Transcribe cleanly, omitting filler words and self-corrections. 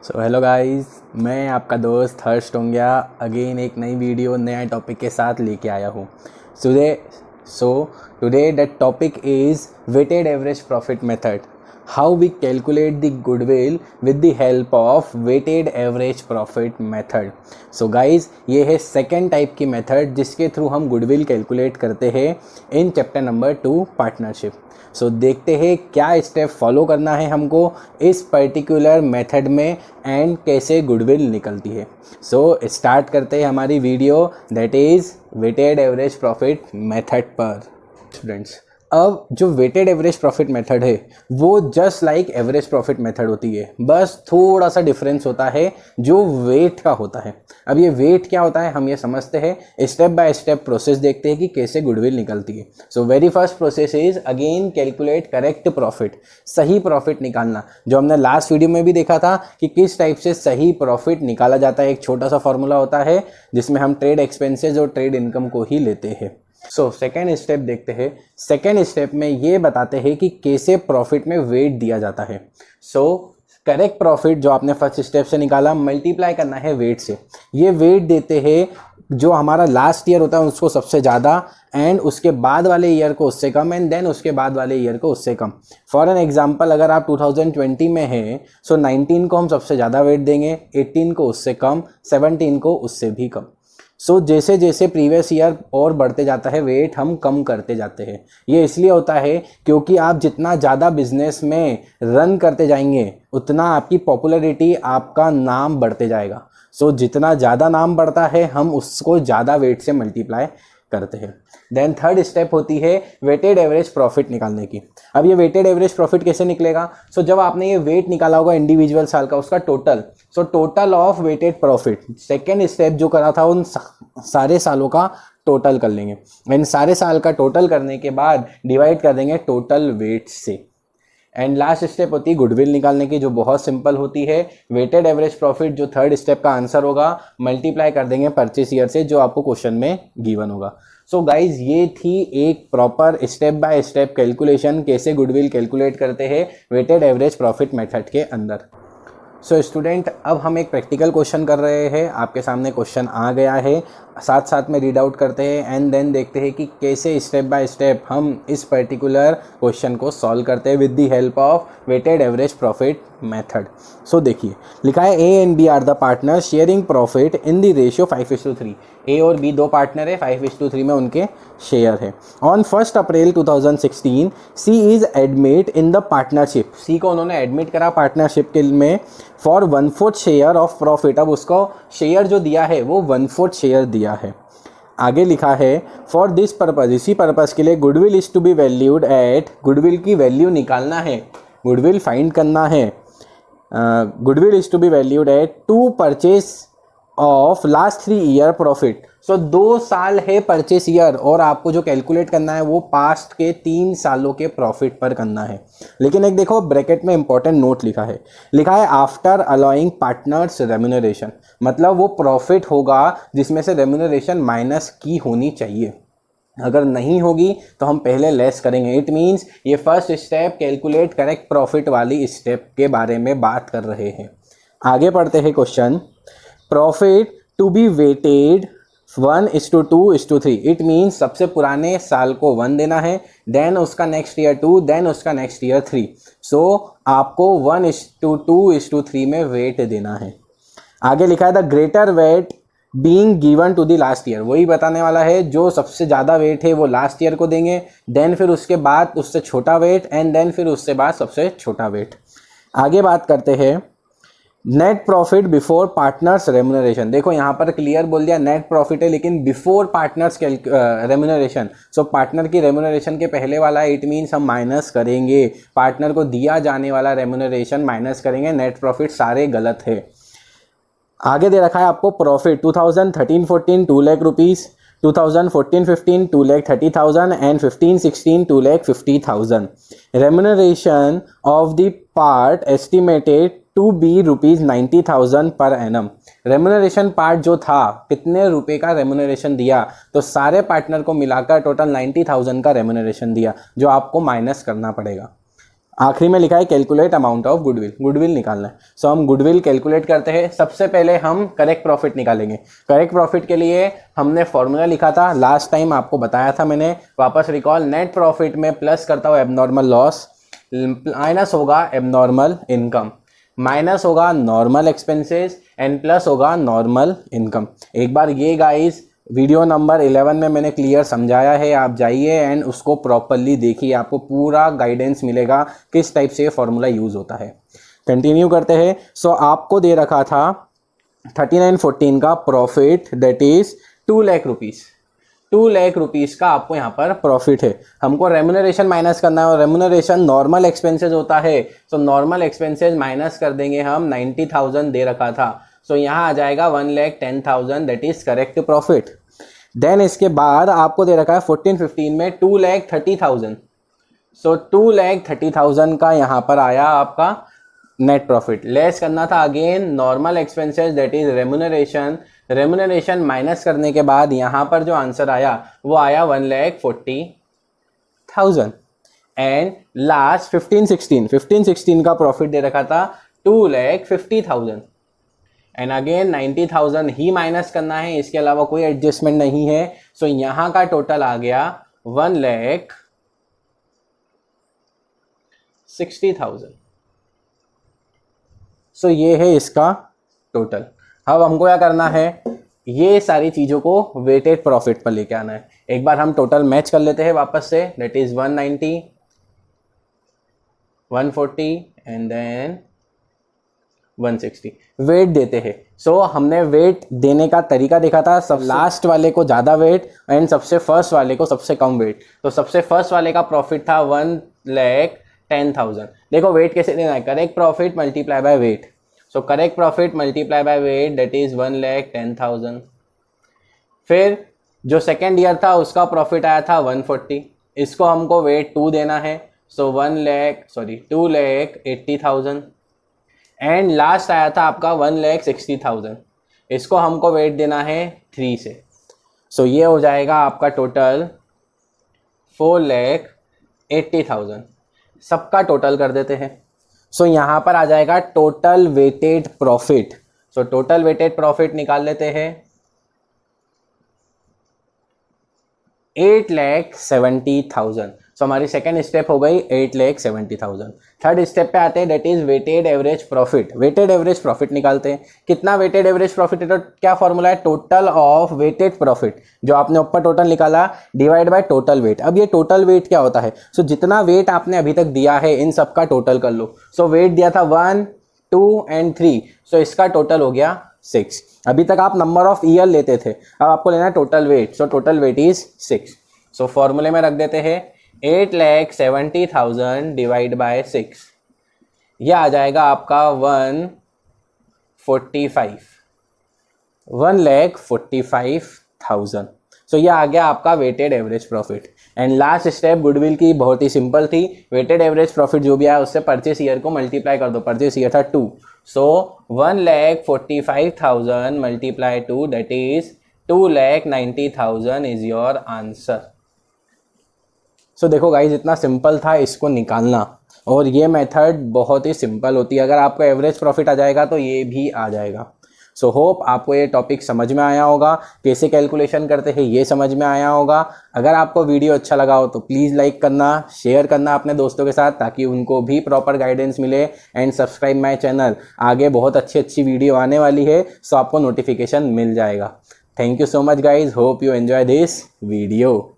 So hello guys, मैं आपका दोस्त हर्ष टोंगिया अगेन एक नई वीडियो नया टॉपिक के साथ लेके आया हूँ today that topic is weighted average profit method, how we calculate the goodwill with the help of weighted average profit method. So guys, ये है सेकेंड टाइप की मेथड जिसके थ्रू हम गुडविल कैलकुलेट करते हैं in chapter number 2 partnership. So देखते हैं क्या स्टेप फॉलो करना है हमको इस पर्टिकुलर मेथड में एंड कैसे गुडविल निकलती है। सो स्टार्ट करते हैं हमारी video that is weighted average profit method पर। स्टूडेंट्स, अब जो वेटेड एवरेज प्रॉफिट मेथड है वो just like average profit method होती है, बस थोड़ा सा डिफरेंस होता है जो वेट का होता है। अब ये वेट क्या होता है हम ये समझते हैं, स्टेप बाय स्टेप प्रोसेस देखते हैं कि कैसे गुडविल निकलती है। So very first process is again calculate correct profit, सही प्रॉफिट निकालना, जो हमने लास्ट वीडियो में भी देखा था कि किस टाइप से सही प्रॉफिट निकाला जाता है। एक छोटा सा फॉर्मूला होता है जिसमें हम ट्रेड एक्सपेंसेस और ट्रेड इनकम को ही लेते हैं। सो सेकेंड स्टेप देखते हैं। सेकेंड स्टेप में ये बताते हैं कि कैसे प्रॉफिट में वेट दिया जाता है। सो करेक्ट प्रॉफिट जो आपने फर्स्ट स्टेप से निकाला मल्टीप्लाई करना है वेट से। ये वेट देते हैं जो हमारा लास्ट ईयर होता है उसको सबसे ज़्यादा एंड उसके बाद वाले ईयर को उससे कम एंड देन उसके बाद वाले ईयर को उससे कम। फॉर एन एग्जांपल, अगर आप 2020 में हैं सो 19 को हम सबसे ज़्यादा वेट देंगे, 18 को उससे कम, 17 को उससे भी कम। सो जैसे जैसे प्रीवियस ईयर और बढ़ते जाता है वेट हम कम करते जाते हैं। ये इसलिए होता है क्योंकि आप जितना ज़्यादा बिजनेस में रन करते जाएंगे उतना आपकी पॉपुलैरिटी, आपका नाम बढ़ते जाएगा। सो जितना ज़्यादा नाम बढ़ता है हम उसको ज़्यादा वेट से मल्टीप्लाई करते हैं। देन थर्ड स्टेप होती है वेटेड एवरेज प्रॉफिट निकालने की। अब ये वेटेड एवरेज प्रॉफिट कैसे निकलेगा? सो जब आपने ये वेट निकाला होगा इंडिविजुअल साल का उसका total, so total of weighted profit, second step जो करा था उन सारे सालों का टोटल कर लेंगे। इन सारे साल का टोटल करने के बाद डिवाइड कर देंगे टोटल वेट से। एंड लास्ट स्टेप होती है गुडविल निकालने की, जो बहुत सिंपल होती है। वेटेड एवरेज प्रॉफिट जो थर्ड स्टेप का आंसर होगा मल्टीप्लाई कर देंगे परचेस ईयर से, जो आपको क्वेश्चन में गिवन होगा। सो गाइज, ये थी एक proper step by step calculation कैसे गुडविल कैलकुलेट करते हैं वेटेड एवरेज प्रॉफिट मेथड के अंदर। सो स्टूडेंट, अब हम एक प्रैक्टिकल क्वेश्चन कर रहे हैं। आपके सामने क्वेश्चन आ गया है, साथ साथ में रीड आउट करते हैं एंड देन देखते हैं कि कैसे स्टेप बाय स्टेप हम इस पर्टिकुलर क्वेश्चन को सॉल्व करते हैं with the help of weighted average profit method. So देखिए, लिखा है A and B are the partner sharing profit in the ratio 5:3। A और बी दो पार्टनर है, 5:3 में उनके शेयर है। On 1 April 2016 C is admit in the partnership. C को उन्होंने एडमिट करा पार्टनरशिप के में फॉर 1/4 शेयर ऑफ प्रॉफिट। अब उसको शेयर जो दिया है वो 1/4 शेयर दिया है। आगे लिखा है फॉर दिस पर्पज, इसी पर्पज के लिए goodwill is to be valued at, goodwill की वैल्यू निकालना है, गुडविल फाइंड करना है। Goodwill is to be valued at 2 purchase of last 3 year profit. So 2 साल है परचेस ईयर और आपको जो कैलकुलेट करना है वो पास्ट के 3 सालों के प्रॉफिट पर करना है। लेकिन एक देखो ब्रैकेट में इंपॉर्टेंट नोट लिखा है आफ्टर अलाउइंग पार्टनर्स रेम्यूनरेशन, मतलब वो प्रॉफिट होगा जिसमें से रेम्यूनरेशन माइनस की होनी चाहिए। अगर नहीं होगी तो हम पहले लेस करेंगे। इट मीन्स ये first step calculate correct profit वाली स्टेप के बारे में बात कर रहे हैं। आगे पढ़ते हैं question. Profit to be weighted 1:2:3। It means सबसे पुराने साल को 1 देना है, देन उसका नेक्स्ट ईयर 2, देन उसका नेक्स्ट ईयर 3। सो आपको 1:2:3 में वेट देना है। आगे लिखा है the greater weight being given to the last year. वही बताने वाला है, जो सबसे ज़्यादा वेट है वो लास्ट ईयर को देंगे, देन फिर उसके बाद उससे छोटा वेट एंड देन फिर उससे बाद सबसे छोटा वेट। आगे बात करते हैं net profit before partners remuneration. देखो यहाँ पर क्लियर बोल दिया नेट प्रॉफिट है लेकिन before partners remuneration. So partner की रेम्यूनरेशन के पहले वाला है, इट मीन्स हम माइनस करेंगे, पार्टनर को दिया जाने वाला रेम्यूनरेशन माइनस करेंगे। नेट प्रॉफिट सारे गलत है। आगे दे रखा है आपको profit 2013-14 2 lakh rupees, 2014-15 2,30,000 and 15-16 2,50,000। Remuneration of the part estimated to be ₹90,000 per annum. Remuneration part जो था कितने रुपए का रेम्यूनरेशन दिया, तो सारे पार्टनर को मिलाकर टोटल 90,000 का रेम्यूनरेशन दिया जो आपको माइनस करना पड़ेगा। आखिरी में लिखा है calculate amount of goodwill, goodwill निकालना है। सो हम गुडविल कैलकुलेट करते हैं। सबसे पहले हम करेक्ट प्रॉफिट निकालेंगे। करेक्ट प्रॉफिट के लिए हमने फॉर्मूला लिखा था, लास्ट टाइम आपको बताया था मैंने, वापस रिकॉल। नेट प्रॉफिट में प्लस करता हूँ एबनॉर्मल लॉस, माइनस होगा एबनॉर्मल इनकम, माइनस होगा नॉर्मल एक्सपेंसेस एंड प्लस होगा नॉर्मल इनकम। एक बार ये गाइस वीडियो नंबर 11 में मैंने क्लियर समझाया है, आप जाइए एंड उसको प्रॉपरली देखिए, आपको पूरा गाइडेंस मिलेगा किस टाइप से फॉर्मूला यूज़ होता है। कंटिन्यू करते हैं। सो आपको दे रखा था 3914 का profit, that is 2 lakh rupees. 2 lakh rupees का आपको यहाँ पर प्रॉफिट है। हमको रेम्यूनरेशन माइनस करना है और रेम्यूनरेशन नॉर्मल एक्सपेंसेस होता है। सो नॉर्मल एक्सपेंसेस माइनस कर देंगे हम, 90,000 दे रखा था। सो यहाँ आ जाएगा 1,10,000, that is correct profit. Then इसके बाद आपको दे रखा है 14-15 में 2,30,000। सो 2,30,000 का यहाँ पर आया आपका नेट प्रॉफिट। लेस करना था again normal expenses, that is remuneration. Remuneration minus करने के बाद यहाँ पर जो आंसर आया वो आया 1,40,000। एंड लास्ट 15-16 का प्रॉफिट दे रखा था 2,50,000। एंड अगेन 90,000 ही माइनस करना है, इसके अलावा कोई एडजस्टमेंट नहीं है। सो यहाँ का टोटल आ गया 1,60,000। सो ये है इसका टोटल। अब हमको क्या करना है, ये सारी चीज़ों को वेटेड प्रॉफिट पर लेके आना है। एक बार हम टोटल मैच कर लेते हैं वापस से, that is 190, 140 and then 160। Weight देते हैं। सो हमने वेट देने का तरीका देखा था, सब लास्ट वाले को ज़्यादा वेट एंड सबसे फर्स्ट वाले को सबसे कम वेट। तो सबसे फर्स्ट वाले का प्रॉफिट था 1,10,000। देखो वेट कैसे देना है, correct profit multiply by weight. So correct profit multiply by weight, that is 1,10,000। फिर जो सेकेंड ईयर था उसका प्रॉफिट आया था 140, इसको हमको वेट 2 देना है। सो 2,80,000। एंड लास्ट आया था आपका 1,60,000, इसको हमको वेट देना है 3 से। सो ये हो जाएगा आपका टोटल 4,80,000। सबका टोटल कर देते हैं। सो यहाँ पर आ जाएगा total weighted profit. So total weighted profit निकाल लेते हैं, 8,70,000। सो हमारी सेकेंड स्टेप हो गई 8,70,000। थर्ड स्टेप पे आते हैं, that is weighted average profit. Weighted average profit निकालते हैं। कितना वेटेड एवरेज प्रॉफिट है, तो क्या फॉर्मूला है, टोटल ऑफ वेटेड प्रॉफिट, जो आपने ऊपर टोटल निकाला डिवाइड बाय टोटल वेट। अब ये टोटल वेट क्या होता है, सो जितना वेट आपने अभी तक दिया है इन सब का टोटल कर लो। सो वेट दिया था 1, 2 एंड 3, सो इसका टोटल हो गया 6। अभी तक आप नंबर ऑफ ईयर लेते थे, अब आपको लेना है total weight. So total weight is 6। सो फॉर्मूले में रख देते हैं 8,70,000 डिवाइड बाय 6, यह आ जाएगा आपका 1,45,000। सो यह आ गया आपका weighted average profit. And last step goodwill की बहुत ही सिंपल थी। वेटेड एवरेज प्रॉफिट जो भी आया उससे परचेस ईयर को मल्टीप्लाई कर दो। परचेस ईयर था 2, so 1,45,000 multiply 2, that is 2,90,000 is your answer. So देखो गाइज, इतना सिंपल था इसको निकालना, और ये मेथड बहुत ही सिंपल होती है। अगर आपको एवरेज प्रॉफिट आ जाएगा तो ये भी आ जाएगा। सो होप आपको ये टॉपिक समझ में आया होगा, कैसे कैलकुलेशन करते हैं ये समझ में आया होगा। अगर आपको वीडियो अच्छा लगा हो तो प्लीज़ लाइक करना, शेयर करना अपने दोस्तों के साथ, ताकि उनको भी प्रॉपर गाइडेंस मिले। एंड सब्सक्राइब माय चैनल, आगे बहुत अच्छी वीडियो आने वाली है, सो आपको नोटिफिकेशन मिल जाएगा। Thank you so much guys, hope you enjoy this video.